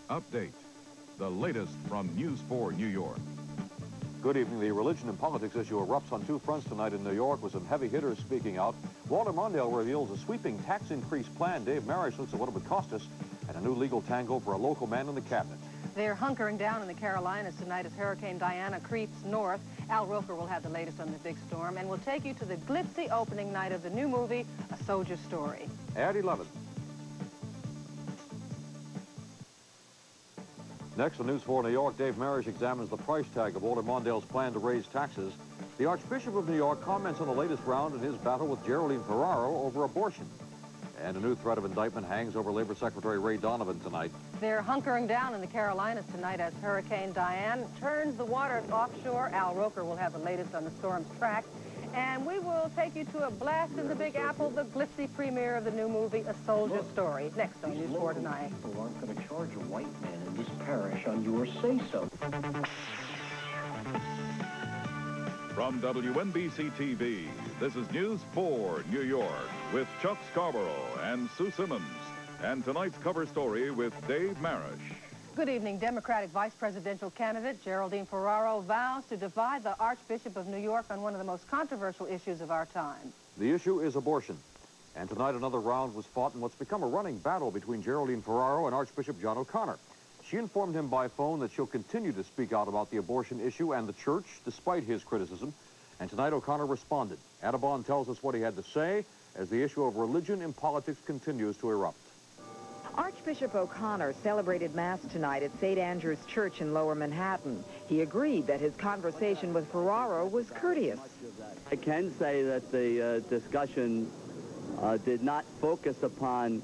Update, the latest from News 4 New York. Good evening. The religion and politics issue erupts on two fronts tonight in New York with some heavy hitters speaking out. Walter Mondale reveals a sweeping tax increase plan. Dave Marash looks at what it would cost us, and a new legal tango for a local man in the cabinet. They're hunkering down in the Carolinas tonight as Hurricane Diana creeps north. Al Roker will have the latest on the big storm, and we'll take you to the glitzy opening night of the new movie, A Soldier's Story. At 11. Next on News 4 New York, Dave Marash examines the price tag of Walter Mondale's plan to raise taxes. The Archbishop of New York comments on the latest round in his battle with Geraldine Ferraro over abortion. And a new threat of indictment hangs over Labor Secretary Ray Donovan tonight. They're hunkering down in the Carolinas tonight as Hurricane Diane turns the waters offshore. Al Roker will have the latest on the storm's track. And we will take you to a blast in the Big Apple, the glitzy premiere of the new movie, A Soldier's Story. Next on News 4 tonight. People aren't going to charge a white man in this parish on your say-so. From WNBC TV, this is News 4 New York with Chuck Scarborough and Sue Simmons. And tonight's cover story with Dave Marash. Good evening. Democratic vice presidential candidate Geraldine Ferraro vows to divide the Archbishop of New York on one of the most controversial issues of our time. The issue is abortion. And tonight another round was fought in what's become a running battle between Geraldine Ferraro and Archbishop John O'Connor. She informed him by phone that she'll continue to speak out about the abortion issue and the church, despite his criticism. And tonight O'Connor responded. Atabon tells us what he had to say as the issue of religion in politics continues to erupt. Archbishop O'Connor celebrated Mass tonight at St. Andrew's Church in Lower Manhattan. He agreed that his conversation with Ferraro was courteous. I can say that the discussion did not focus upon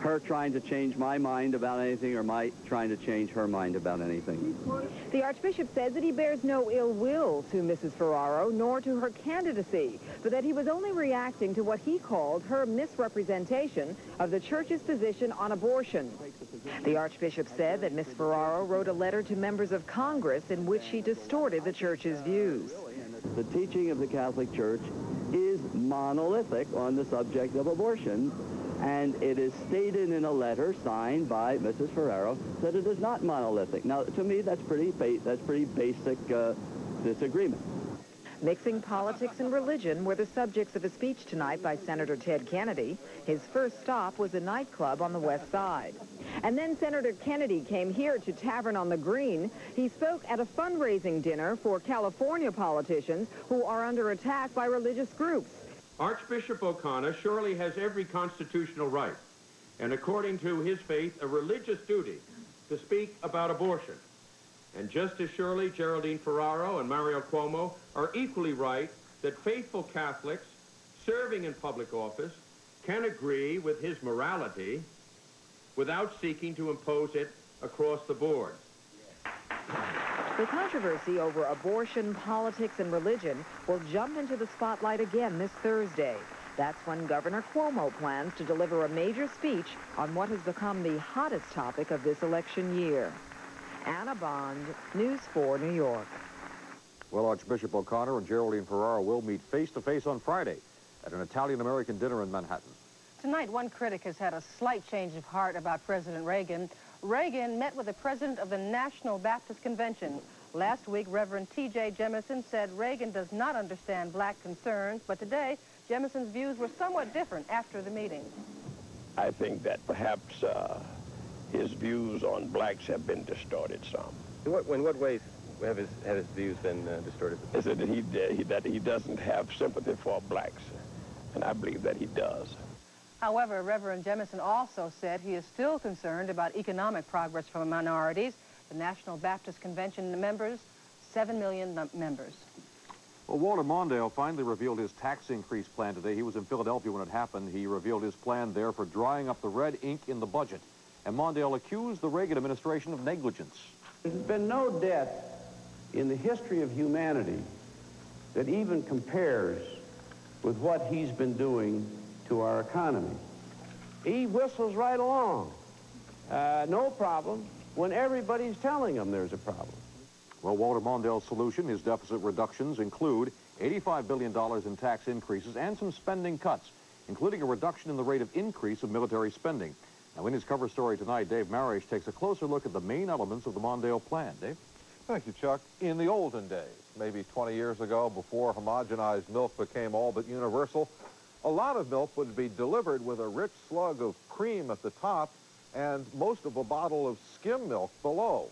her trying to change my mind about anything or my trying to change her mind about anything. The Archbishop says that he bears no ill will to Mrs. Ferraro nor to her candidacy, but that he was only reacting to what he called her misrepresentation of the Church's position on abortion. The Archbishop said that Miss Ferraro wrote a letter to members of Congress in which she distorted the Church's views. The teaching of the Catholic Church is monolithic on the subject of abortion. And it is stated in a letter signed by Mrs. Ferraro that it is not monolithic. Now, to me, that's pretty basic disagreement. Mixing politics and religion were the subjects of a speech tonight by Senator Ted Kennedy. His first stop was a nightclub on the West Side. And then Senator Kennedy came here to Tavern on the Green. He spoke at a fundraising dinner for California politicians who are under attack by religious groups. Archbishop O'Connor surely has every constitutional right, and according to his faith, a religious duty to speak about abortion. And just as surely, Geraldine Ferraro and Mario Cuomo are equally right that faithful Catholics serving in public office can agree with his morality without seeking to impose it across the board. The controversy over abortion, politics, and religion will jump into the spotlight again this Thursday. That's when Governor Cuomo plans to deliver a major speech on what has become the hottest topic of this election year. Anna Bond, News 4 New York. Well, Archbishop O'Connor and Geraldine Ferraro will meet face-to-face on Friday at an Italian-American dinner in Manhattan. Tonight, one critic has had a slight change of heart about President Reagan. Reagan met with the president of the National Baptist Convention. Last week, Reverend T.J. Jemison said Reagan does not understand black concerns, but today, Jemison's views were somewhat different after the meeting. I think that perhaps his views on blacks have been distorted some. In what ways have his views been distorted? Is it that he doesn't have sympathy for blacks, and I believe that he does. However, Reverend Jemison also said he is still concerned about economic progress for minorities. The National Baptist Convention members, 7 million members. Well, Walter Mondale finally revealed his tax increase plan today. He was in Philadelphia when it happened. He revealed his plan there for drying up the red ink in the budget. And Mondale accused the Reagan administration of negligence. There's been no death in the history of humanity that even compares with what he's been doing to our economy. He whistles right along. No problem when everybody's telling him there's a problem. Well, Walter Mondale's solution, his deficit reductions, include $85 billion in tax increases and some spending cuts, including a reduction in the rate of increase of military spending. Now, in his cover story tonight, Dave Marash takes a closer look at the main elements of the Mondale plan. Dave? Thank you, Chuck. In the olden days, maybe 20 years ago, before homogenized milk became all but universal, a lot of milk would be delivered with a rich slug of cream at the top and most of a bottle of skim milk below.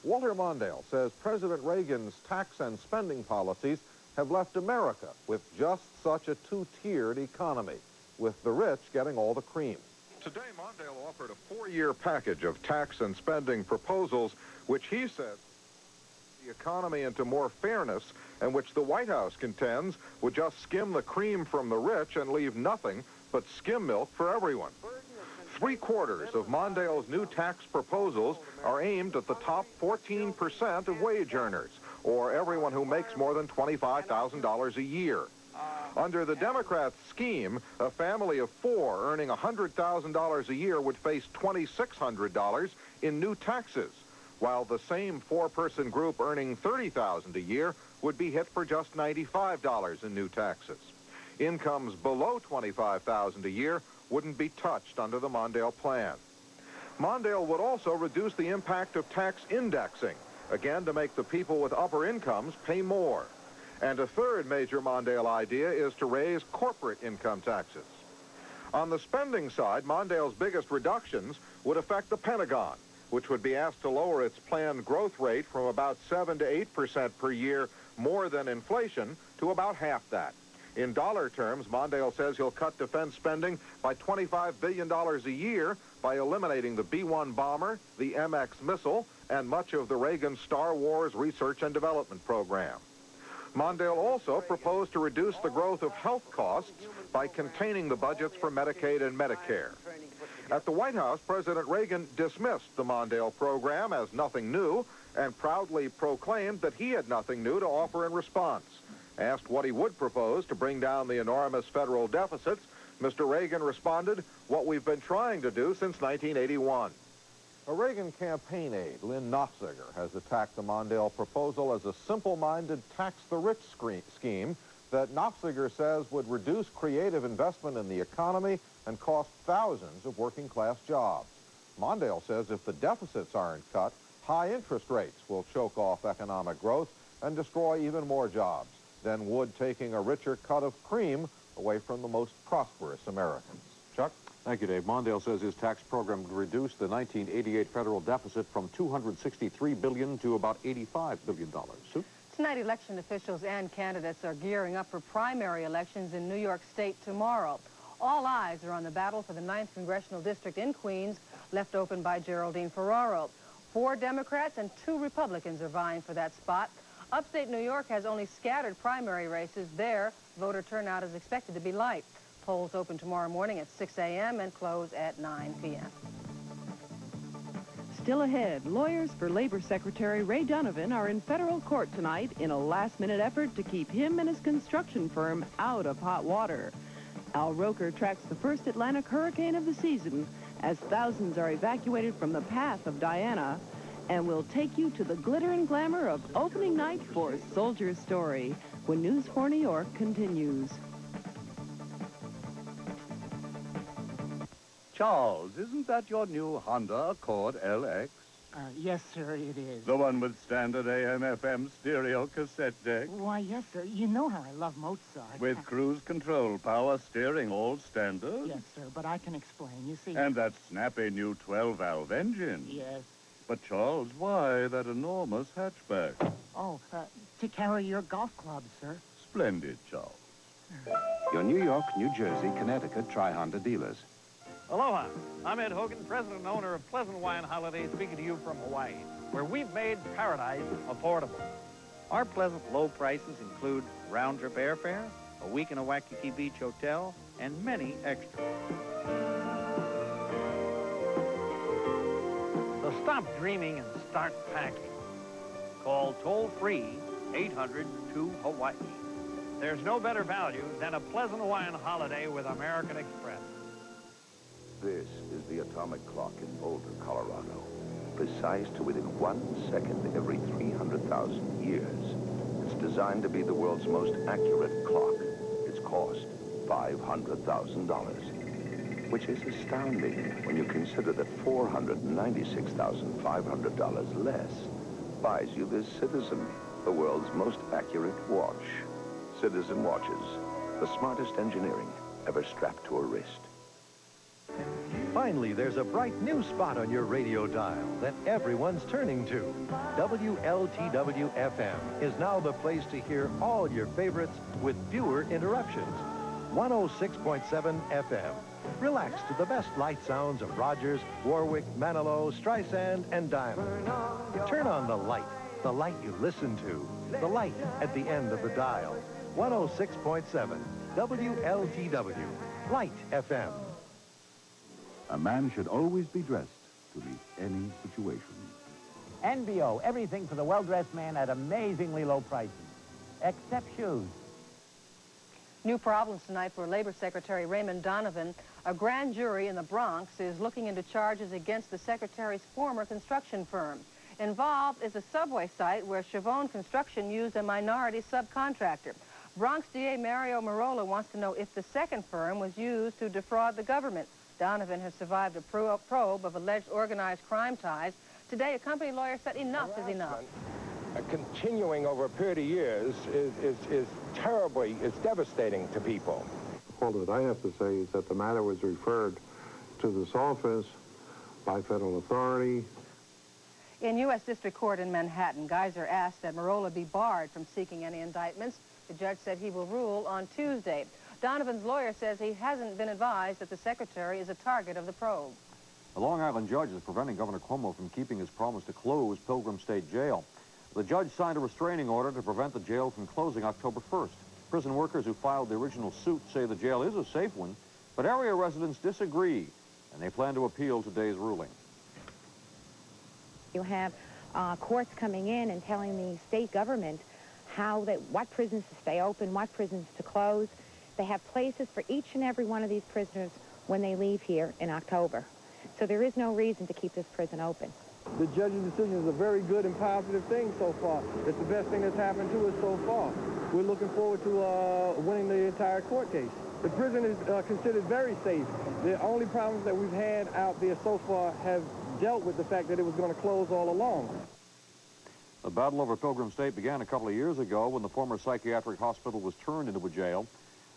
Walter Mondale says President Reagan's tax and spending policies have left America with just such a two-tiered economy, with the rich getting all the cream. Today, Mondale offered a 4-year package of tax and spending proposals, which he said the economy into more fairness, and which the White House contends would just skim the cream from the rich and leave nothing but skim milk for everyone. 3/4 of Mondale's new tax proposals are aimed at the top 14% of wage earners, or everyone who makes more than $25,000 a year. Under the Democrats' scheme, a family of 4 earning $100,000 a year would face $2,600 in new taxes, while the same 4-person group earning $30,000 a year would be hit for just $95 in new taxes. Incomes below $25,000 a year wouldn't be touched under the Mondale plan. Mondale would also reduce the impact of tax indexing, again to make the people with upper incomes pay more. And a third major Mondale idea is to raise corporate income taxes. On the spending side, Mondale's biggest reductions would affect the Pentagon, which would be asked to lower its planned growth rate from about 7 to 8% per year more than inflation to about half that. In dollar terms, Mondale says he'll cut defense spending by $25 billion a year by eliminating the B-1 bomber, the MX missile, and much of the Reagan Star Wars research and development program. Mondale also proposed to reduce the growth of health costs by containing the budgets for Medicaid and Medicare. At the White House, President Reagan dismissed the Mondale program as nothing new and proudly proclaimed that he had nothing new to offer in response. Asked what he would propose to bring down the enormous federal deficits, Mr. Reagan responded, "What we've been trying to do since 1981. A Reagan campaign aide, Lynn Nofziger, has attacked the Mondale proposal as a simple-minded tax-the-rich scheme that Nofziger says would reduce creative investment in the economy and cost thousands of working-class jobs. Mondale says if the deficits aren't cut, high interest rates will choke off economic growth and destroy even more jobs than would taking a richer cut of cream away from the most prosperous Americans. Chuck? Thank you, Dave. Mondale says his tax program would reduce the 1988 federal deficit from $263 billion to about $85 billion. Sue? Tonight, election officials and candidates are gearing up for primary elections in New York State tomorrow. All eyes are on the battle for the 9th Congressional District in Queens, left open by Geraldine Ferraro. 4 Democrats and 2 Republicans are vying for that spot. Upstate New York has only scattered primary races. There, voter turnout is expected to be light. Polls open tomorrow morning at 6 a.m. and close at 9 p.m. Still ahead, lawyers for Labor Secretary Ray Donovan are in federal court tonight in a last-minute effort to keep him and his construction firm out of hot water. Al Roker tracks the first Atlantic hurricane of the season as thousands are evacuated from the path of Diana, and we'll take you to the glitter and glamour of opening night for Soldier's Story when News 4 New York continues. Charles, isn't that your new Honda Accord LX? Yes, sir, it is. The one with standard AM/FM stereo cassette deck? Why, yes, sir. You know how I love Mozart. With cruise control, power steering, all standard? Yes, sir, but I can explain. You see... And that snappy new 12-valve engine? Yes. But, Charles, why that enormous hatchback? Oh, to carry your golf clubs, sir. Splendid, Charles. Your New York, New Jersey, Connecticut Tri-Honda dealers. Aloha. I'm Ed Hogan, president and owner of Pleasant Hawaiian Holidays, speaking to you from Hawaii, where we've made paradise affordable. Our pleasant low prices include round-trip airfare, a week in a Waikiki Beach hotel, and many extras. So stop dreaming and start packing. Call toll-free 800-2-HAWAII. There's no better value than a Pleasant Hawaiian holiday with American Express. This is the atomic clock in Boulder, Colorado. Precise to within 1 second every 300,000 years. It's designed to be the world's most accurate clock. Its cost, $500,000. which is astounding when you consider that $496,500 less buys you this Citizen, the world's most accurate watch. Citizen watches, the smartest engineering ever strapped to a wrist. Finally, there's a bright new spot on your radio dial that everyone's turning to. WLTW-FM is now the place to hear all your favorites with fewer interruptions. 106.7 FM. Relax to the best light sounds of Rogers, Warwick, Manilow, Streisand, and Diamond. Turn on the light you listen to, the light at the end of the dial. 106.7 WLTW, Light FM. A man should always be dressed to meet any situation. NBO, everything for the well-dressed man at amazingly low prices, except shoes. New problems tonight for Labor Secretary Raymond Donovan. A grand jury in the Bronx is looking into charges against the Secretary's former construction firm. Involved is a subway site where Chavone Construction used a minority subcontractor. Bronx DA Mario Marola wants to know if the second firm was used to defraud the government. Donovan has survived a probe of alleged organized crime ties. Today, a company lawyer said enough is enough. Continuing over a period of years is terribly, it's devastating to people. All that I have to say is that the matter was referred to this office by federal authority. In U.S. District Court in Manhattan, Geiser asked that Marola be barred from seeking any indictments. The judge said he will rule on Tuesday. Donovan's lawyer says he hasn't been advised that the secretary is a target of the probe. A Long Island judge is preventing Governor Cuomo from keeping his promise to close Pilgrim State Jail. The judge signed a restraining order to prevent the jail from closing October 1st. Prison workers who filed the original suit say the jail is a safe one, but area residents disagree, and they plan to appeal today's ruling. You have courts coming in and telling the state government what prisons to stay open, what prisons to close. They have places for each and every one of these prisoners when they leave here in October. So there is no reason to keep this prison open. The judge's decision is a very good and positive thing so far. It's the best thing that's happened to us so far. We're looking forward to winning the entire court case. The prison is considered very safe. The only problems that we've had out there so far have dealt with the fact that it was going to close all along. The battle over Pilgrim State began a couple of years ago when the former psychiatric hospital was turned into a jail.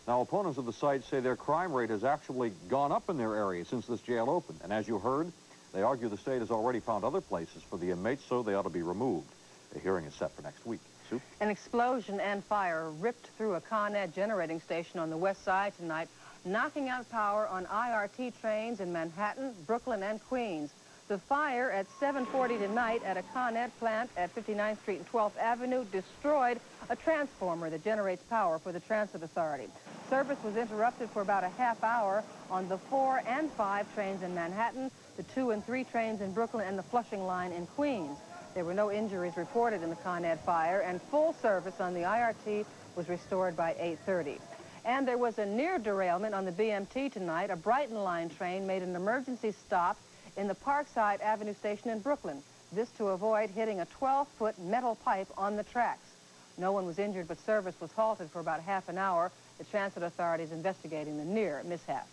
Now, opponents of the site say their crime rate has actually gone up in their area since this jail opened. And as you heard, they argue the state has already found other places for the inmates, so they ought to be removed. A hearing is set for next week. Sue? An explosion and fire ripped through a Con Ed generating station on the west side tonight, knocking out power on IRT trains in Manhattan, Brooklyn, and Queens. The fire at 7:40 tonight at a Con Ed plant at 59th Street and 12th Avenue destroyed a transformer that generates power for the Transit Authority. Service was interrupted for about a half hour on the 4 and 5 trains in Manhattan, the 2 and 3 trains in Brooklyn, and the Flushing line in Queens. There were no injuries reported in the Con Ed fire, and full service on the IRT was restored by 8:30. And there was a near derailment on the BMT tonight. A Brighton line train made an emergency stop in the Parkside Avenue station in Brooklyn, this to avoid hitting a 12-foot metal pipe on the tracks. No one was injured, but service was halted for about half an hour. The Transit Authority is investigating the near mishap.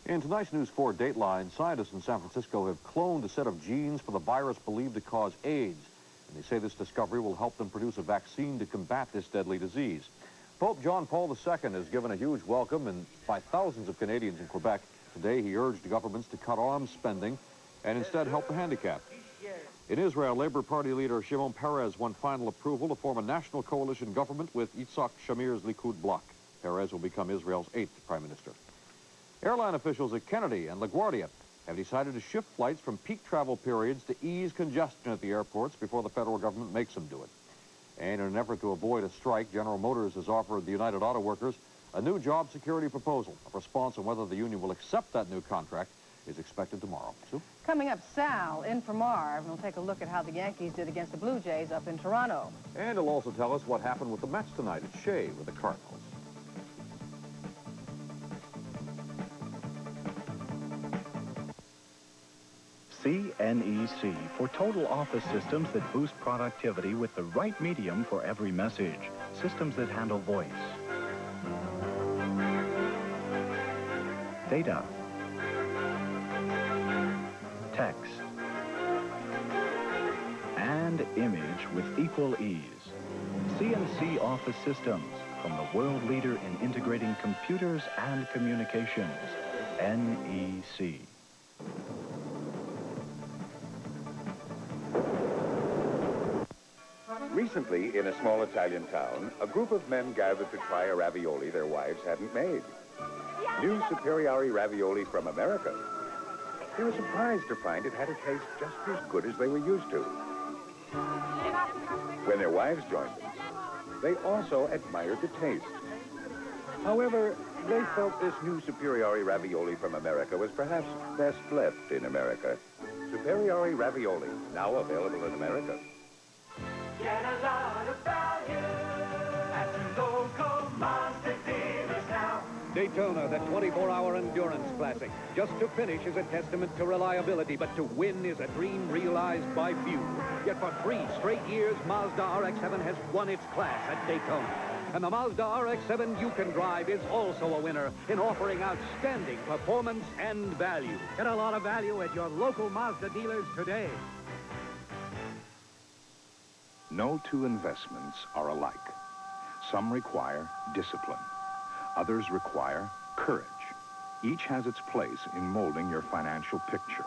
In tonight's News 4 Dateline, scientists in San Francisco have cloned a set of genes for the virus believed to cause AIDS. And they say this discovery will help them produce a vaccine to combat this deadly disease. Pope John Paul II has given a huge welcome and by thousands of Canadians in Quebec. Today he urged governments to cut arms spending and instead help the handicapped. In Israel, Labor Party leader Shimon Peres won final approval to form a national coalition government with Yitzhak Shamir's Likud bloc. Peres will become Israel's 8th prime minister. Airline officials at Kennedy and LaGuardia have decided to shift flights from peak travel periods to ease congestion at the airports before the federal government makes them do it. And in an effort to avoid a strike, General Motors has offered the United Auto Workers a new job security proposal. A response on whether the union will accept that new contract is expected tomorrow. Sue? Coming up, Sal in for Marv, and we'll take a look at how the Yankees did against the Blue Jays up in Toronto. And he'll also tell us what happened with the Mets tonight at Shea with the Cardinals. CNEC for total office systems that boost productivity with the right medium for every message. Systems that handle voice, data, text, and image with equal ease. CNC Office Systems, from the world leader in integrating computers and communications, NEC. Recently, in a small Italian town, a group of men gathered to try a ravioli their wives hadn't made. New superiori ravioli from America. They were surprised to find it had a taste just as good as they were used to. When their wives joined them, they also admired the taste. However, they felt this new superiori ravioli from America was perhaps best left in America. Superiori ravioli, now available in America. Get a lot of value at your local Mazda dealers now. Daytona, the 24-hour endurance classic. Just to finish is a testament to reliability, but to win is a dream realized by few. Yet for 3 straight years, Mazda RX-7 has won its class at Daytona. And the Mazda RX-7 you can drive is also a winner in offering outstanding performance and value. Get a lot of value at your local Mazda dealers today. No two investments are alike. Some require discipline. Others require courage. Each has its place in molding your financial picture.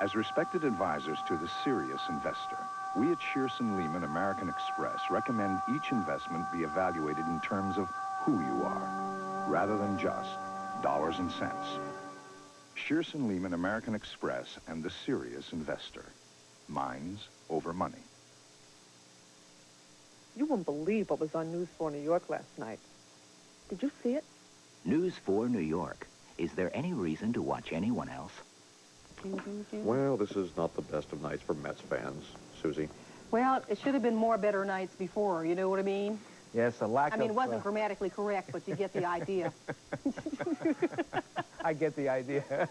As respected advisors to the serious investor, we at Shearson Lehman American Express recommend each investment be evaluated in terms of who you are, rather than just dollars and cents. Shearson Lehman American Express and the serious investor. Minds over money. You won't believe what was on News 4 New York last night. Did you see it? News 4 New York. Is there any reason to watch anyone else? Well, this is not the best of nights for Mets fans, Susie. Well, it should have been more better nights before, you know what I mean? Yes, a lack of... I mean, it wasn't grammatically correct, but you get the idea. I get the idea.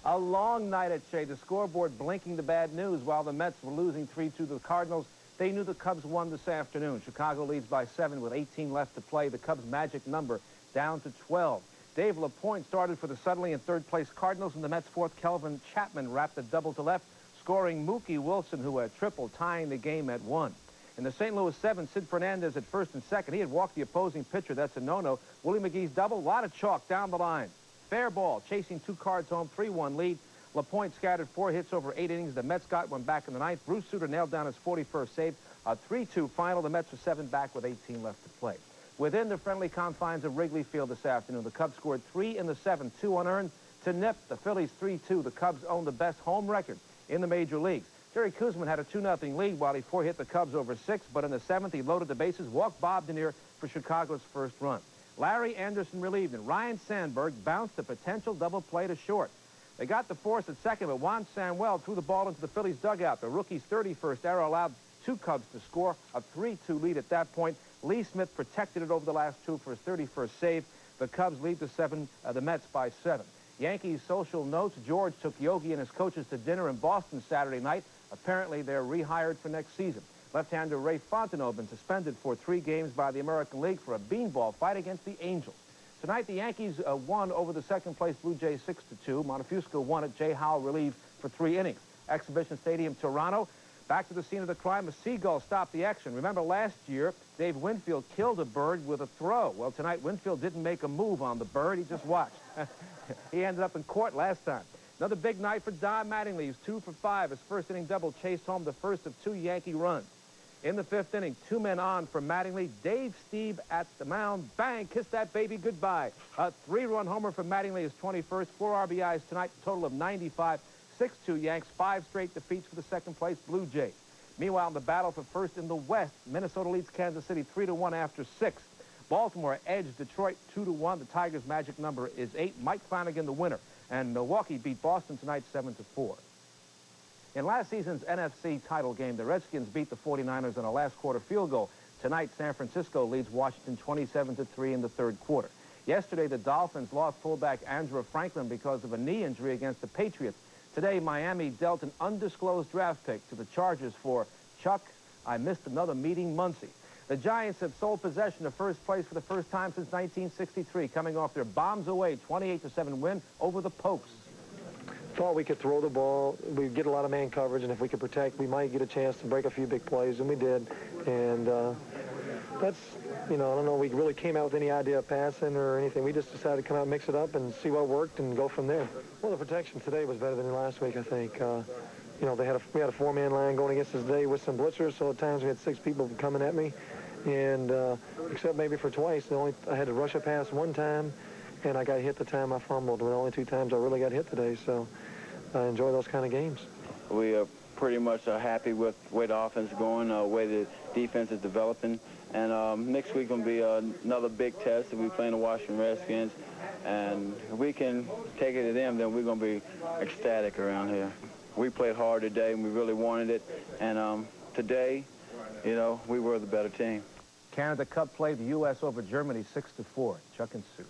A long night at Shea, the scoreboard blinking the bad news while the Mets were losing 3-2 to the Cardinals. They knew the Cubs won this afternoon. Chicago leads by 7 with 18 left to play. The Cubs' magic number down to 12. Dave LaPointe started for the suddenly in third-place Cardinals, and the Mets' fourth Kelvin Chapman wrapped a double to left, scoring Mookie Wilson, who had triple, tying the game at 1. In the St. Louis 7, Sid Fernandez at first and second. He had walked the opposing pitcher. That's a no-no. Willie McGee's double, a lot of chalk down the line. Fair ball, chasing 2 cards home, 3-1 lead. LaPointe scattered 4 hits over 8 innings. The Mets got one back in the 9th. Bruce Sutter nailed down his 41st save. A 3-2 final. The Mets were 7 back with 18 left to play. Within the friendly confines of Wrigley Field this afternoon, the Cubs scored 3 in the 7th, 2 unearned to nip the Phillies 3-2. The Cubs own the best home record in the major leagues. Jerry Kuzman had a 2-0 lead while he 4-hit the Cubs over 6, but in the 7th, he loaded the bases, walked Bob Denier for Chicago's first run. Larry Anderson relieved, and Ryan Sandberg bounced a potential double play to short. They got the force at second, but Juan Samuel threw the ball into the Phillies' dugout. The rookie's 31st error allowed 2 Cubs to score a 3-2 lead at that point. Lee Smith protected it over the last 2 for his 31st save. The Cubs lead the Mets by 7. Yankees social notes. George took Yogi and his coaches to dinner in Boston Saturday night. Apparently, they're rehired for next season. Left-hander Ray Fontenot been suspended for 3 games by the American League for a beanball fight against the Angels. Tonight, the Yankees won over the second-place Blue Jays 6-2. Montefusco won it. Jay Howell relieved for 3 innings. Exhibition Stadium, Toronto. Back to the scene of the crime, a seagull stopped the action. Remember last year, Dave Winfield killed a bird with a throw. Well, tonight, Winfield didn't make a move on the bird. He just watched. He ended up in court last time. Another big night for Don Mattingly. He's 2 for 5. His first inning double chased home the first of 2 Yankee runs. In the 5th inning, 2 men on for Mattingly. Dave Stieb at the mound. Bang, kiss that baby goodbye. A 3-run homer for Mattingly, his 21st. 4 RBIs tonight, a total of 95. 6-2 Yanks, 5 straight defeats for the second-place Blue Jays. Meanwhile, in the battle for first in the West, Minnesota leads Kansas City 3-1 after 6. Baltimore edged Detroit 2-1. The Tigers' magic number is 8. Mike Flanagan, the winner. And Milwaukee beat Boston tonight 7-4. In last season's NFC title game, the Redskins beat the 49ers on a last-quarter field goal. Tonight, San Francisco leads Washington 27-3 in the 3rd quarter. Yesterday, the Dolphins lost fullback Andrew Franklin because of a knee injury against the Patriots. Today, Miami dealt an undisclosed draft pick to the Chargers for Chuck, I missed another meeting, Muncie. The Giants have sole possession of first place for the first time since 1963, coming off their bombs away 28-7 win over the Pokes. thought we could throw the ball, we'd get a lot of man coverage, and if we could protect, we might get a chance to break a few big plays, and we did. And that's, you know, I don't know, we really came out with any idea of passing or anything. We just decided to come out and mix it up and see what worked and go from there. Well, the protection today was better than last week, I think. You know, we had a four-man line going against us today with some blitzers, so at times we had 6 people coming at me. And except maybe for twice, I had to rush a pass one time, and I got hit the time I fumbled. The only 2 times I really got hit today, so I enjoy those kind of games. We are pretty much happy with the way the offense is going, the way the defense is developing. And next week going to be another big test. We'll be playing the Washington Redskins. And if we can take it to them, then we're going to be ecstatic around here. We played hard today, and we really wanted it. And today, you know, we were the better team. Canada Cup played the U.S. over Germany 6-4. Chuck and Sue.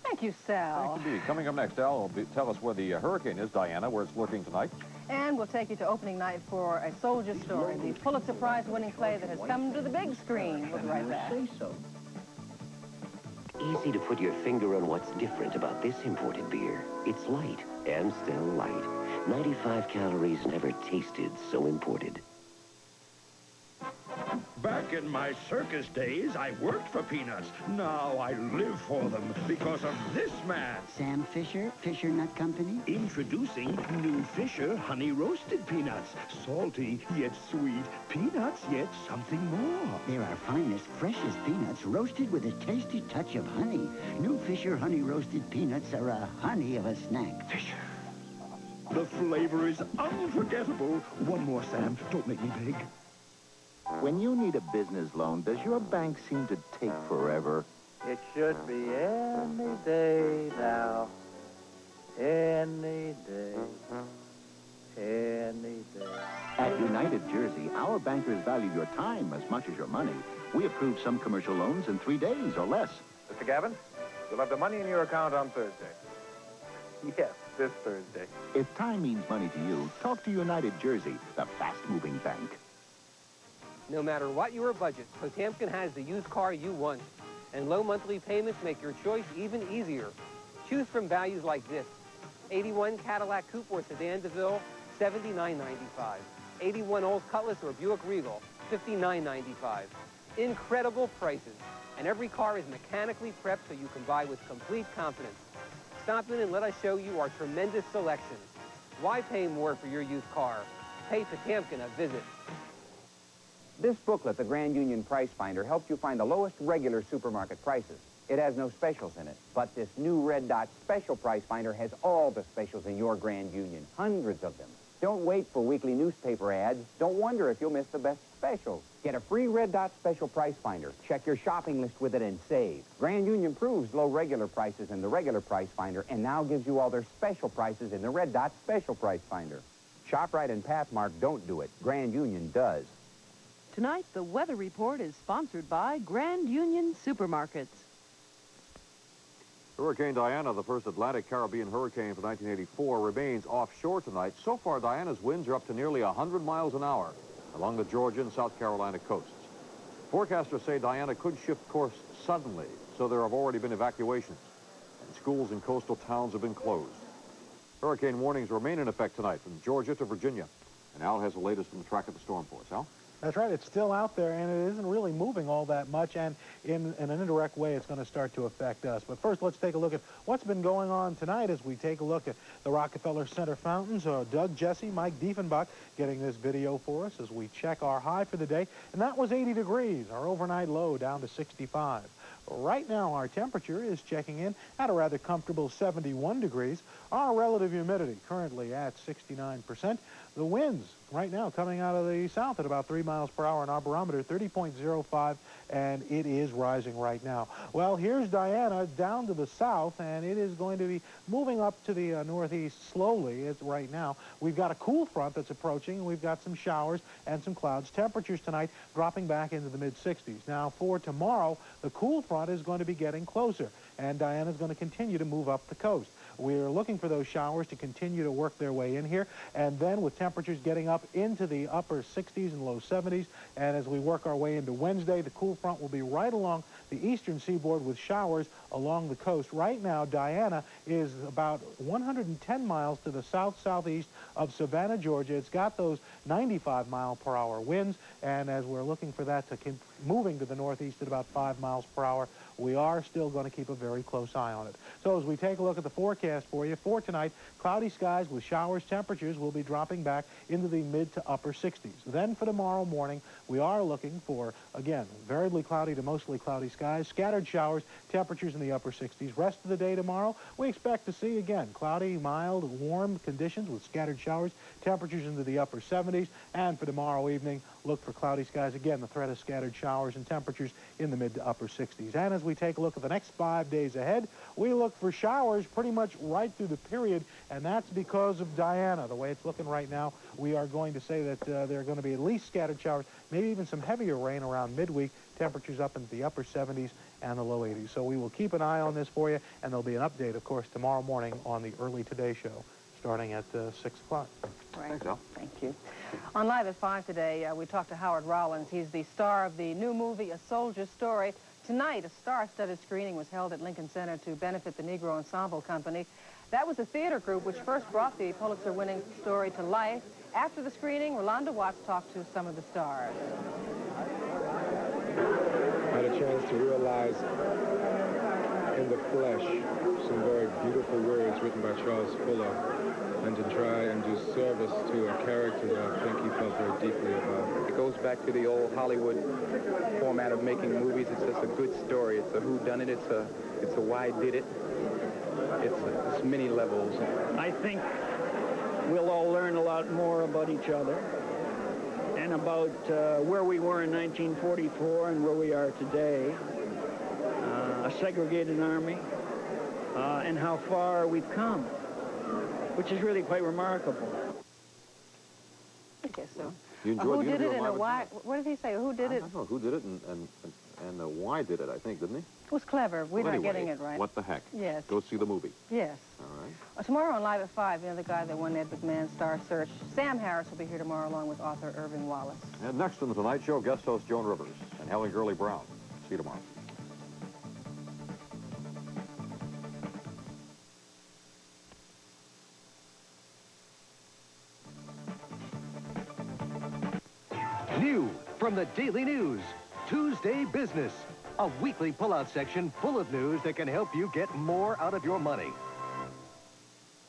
Thank you, Sal. Thank you, Dee. Coming up next, Al will tell us where the hurricane is, Diana, where it's lurking tonight. And we'll take you to opening night for A Soldier Story, the Pulitzer Prize-winning play that has come to the big screen. We'll be right back. Easy to put your finger on what's different about this imported beer. It's light, and still light. 95 calories, never tasted so imported. Back in my circus days, I worked for peanuts. Now I live for them because of this man. Sam Fisher, Fisher Nut Company. Introducing new Fisher Honey Roasted Peanuts. Salty, yet sweet. Peanuts, yet something more. They're our finest, freshest peanuts, roasted with a tasty touch of honey. New Fisher Honey Roasted Peanuts are a honey of a snack. Fisher. The flavor is unforgettable. One more, Sam. Don't make me beg. When you need a business loan, does your bank seem to take forever? It should be any day now. Any day. Any day. At United Jersey, our bankers value your time as much as your money. We approve some commercial loans in 3 days or less. Mr. Gavin, you'll have the money in your account on Thursday. Yes, this Thursday. If time means money to you, talk to United Jersey, the fast-moving bank. No matter what your budget, Potamkin has the used car you want. And low monthly payments make your choice even easier. Choose from values like this. 81 Cadillac Coupe or Sedan DeVille, $79.95. 81 Olds Cutlass or Buick Regal, $59.95. Incredible prices. And every car is mechanically prepped so you can buy with complete confidence. Stop in and let us show you our tremendous selection. Why pay more for your used car? Pay Potamkin a visit. This booklet, the Grand Union Price Finder, helps you find the lowest regular supermarket prices. It has no specials in it, but this new Red Dot Special Price Finder has all the specials in your Grand Union, hundreds of them. Don't wait for weekly newspaper ads. Don't wonder if you'll miss the best specials. Get a free Red Dot Special Price Finder. Check your shopping list with it and save. Grand Union proves low regular prices in the regular price finder and now gives you all their special prices in the Red Dot Special Price Finder. ShopRite and Pathmark don't do it. Grand Union does. Tonight, the weather report is sponsored by Grand Union Supermarkets. Hurricane Diana, the first Atlantic Caribbean hurricane for 1984, remains offshore tonight. So far, Diana's winds are up to nearly 100 miles an hour along the Georgia and South Carolina coasts. Forecasters say Diana could shift course suddenly, so there have already been evacuations, and schools in coastal towns have been closed. Hurricane warnings remain in effect tonight from Georgia to Virginia. And Al has the latest from the track of the storm for us. Al? That's right. It's still out there, and it isn't really moving all that much, and in an indirect way, it's going to start to affect us. But first, let's take a look at what's been going on tonight as we take a look at the Rockefeller Center fountains. Doug, Jesse, Mike Diefenbach getting this video for us as we check our high for the day, and that was 80 degrees. Our overnight low down to 65. Right now, our temperature is checking in at a rather comfortable 71 degrees. Our relative humidity currently at 69%. The winds right now coming out of the south at about 3 miles per hour, and our barometer 30.05, and it is rising right now. Well, here's Diana down to the south, and it is going to be moving up to the northeast slowly right now. We've got a cool front that's approaching. We've got some showers and some clouds. Temperatures tonight dropping back into the mid-60s. Now, for tomorrow, the cool front is going to be getting closer, and Diana's going to continue to move up the coast. We're looking for those showers to continue to work their way in here, and then with temperatures getting up into the upper 60s and low 70s, and as we work our way into Wednesday, the cool front will be right along the eastern seaboard with showers along the coast. Right now, Diana is about 110 miles to the south-southeast of Savannah, Georgia. It's got those 95-mile-per-hour winds, and as we're looking for that to keep moving to the northeast at about 5 miles per hour, we are still going to keep a very close eye on it. So as we take a look at the forecast for you, for tonight, cloudy skies with showers. Temperatures will be dropping back into the mid to upper 60s. Then for tomorrow morning, we are looking for, again, variably cloudy to mostly cloudy skies, scattered showers, temperatures in the upper 60s. Rest of the day tomorrow, we expect to see, again, cloudy, mild, warm conditions with scattered showers, temperatures into the upper 70s. And for tomorrow evening, look for cloudy skies. Again, the threat of scattered showers and temperatures in the mid to upper 60s. And as we take a look at the next 5 days ahead, we look for showers pretty much right through the period, and that's because of Diana. The way it's looking right now, we are going to say that there are going to be at least scattered showers, maybe even some heavier rain around midweek, temperatures up into the upper 70s and the low 80s. So we will keep an eye on this for you, and there'll be an update, of course, tomorrow morning on the Early Today show, starting at 6 o'clock. Right. Thanks, Al. Thank you. On Live at 5 today, we talked to Howard Rollins. He's the star of the new movie, A Soldier's Story. Tonight, a star-studded screening was held at Lincoln Center to benefit the Negro Ensemble Company. That was the theater group which first brought the Pulitzer-winning story to life. After the screening, Rolanda Watts talked to some of the stars. I had a chance to realize in the flesh some very beautiful words written by Charles Fuller, and to try and do service to a character that I think he felt very deeply about. It goes back to the old Hollywood format of making movies. It's just a good story. It's a whodunit. It's a why did it. It's many levels. I think we'll all learn a lot more about each other and about where we were in 1944 and where we are today, a segregated army, and how far we've come, which is really quite remarkable. I guess so. You enjoyed who did it and why? What did he say? Who did it? I don't know. Who did it and why did it, I think, didn't he? It was clever. We're not getting it right. What the heck? Yes. Go see the movie. Yes. All right. Tomorrow on Live at 5, the guy that won Ed McMahon's Star Search, Sam Harris, will be here tomorrow along with author Irving Wallace. And next on The Tonight Show, guest host Joan Rivers and Helen Gurley Brown. See you tomorrow. New from the Daily News, Tuesday Business, a weekly pullout section full of news that can help you get more out of your money.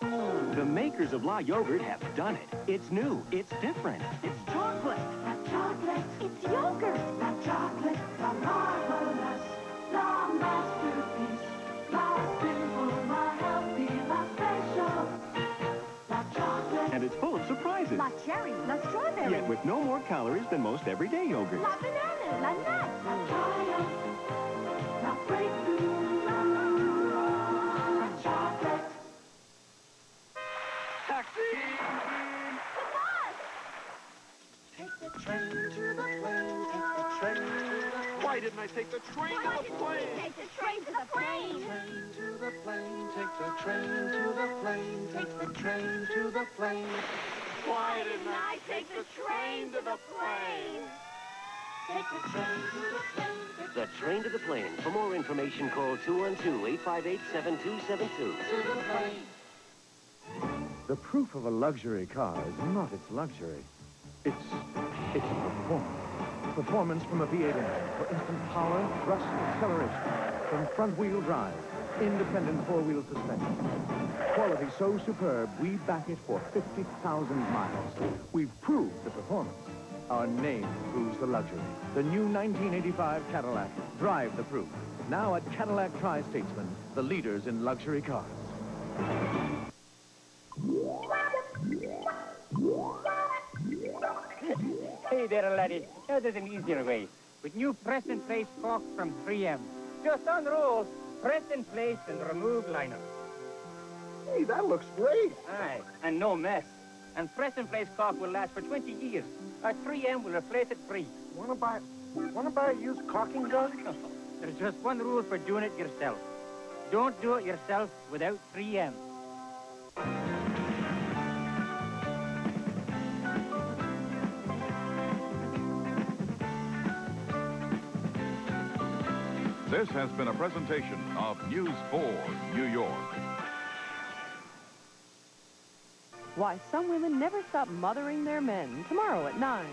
The makers of La Yogurt have done it. It's new. It's different. It's chocolate. La chocolate. It's yogurt. La chocolate. La marvelous. La masterpiece. La simple. La healthy. La special. La chocolate. And it's full of surprises. La cherry. La strawberry. Yet with no more calories than most everyday yogurts. La banana. La nut. La triumph. La breakthrough. La chocolate. Taxi! Take the train to the plane. Take the train to the plane. Why didn't I take the train to the plane? Take the train to the plane. Train to the plane. Take the train to the plane. Take the train to the plane. Why didn't I take the train to the plane? Take the train to the plane. The train to the plane. For more information, call 212-858-7272. To the plane. The proof of a luxury car is not its luxury. It's performance. Performance from a V8 engine for instant power, thrust, acceleration. From front-wheel drive, independent four-wheel suspension. Quality so superb, we back it for 50,000 miles. We've proved the performance. Our name proves the luxury. The new 1985 Cadillac. Drive the proof. Now at Cadillac Tri-Statesman, the leaders in luxury cars. Hey there, laddie. Now there's an easier way. With new press and place caulk from 3M. Just unroll, press and place, and remove liner. Hey, that looks great. Aye, and no mess. And press and place caulk will last for 20 years. Our 3M will replace it free. Wanna buy a used caulking gun? There's just one rule for doing it yourself. Don't do it yourself without 3M. This has been a presentation of News 4 New York. Why some women never stop mothering their men. Tomorrow at 9.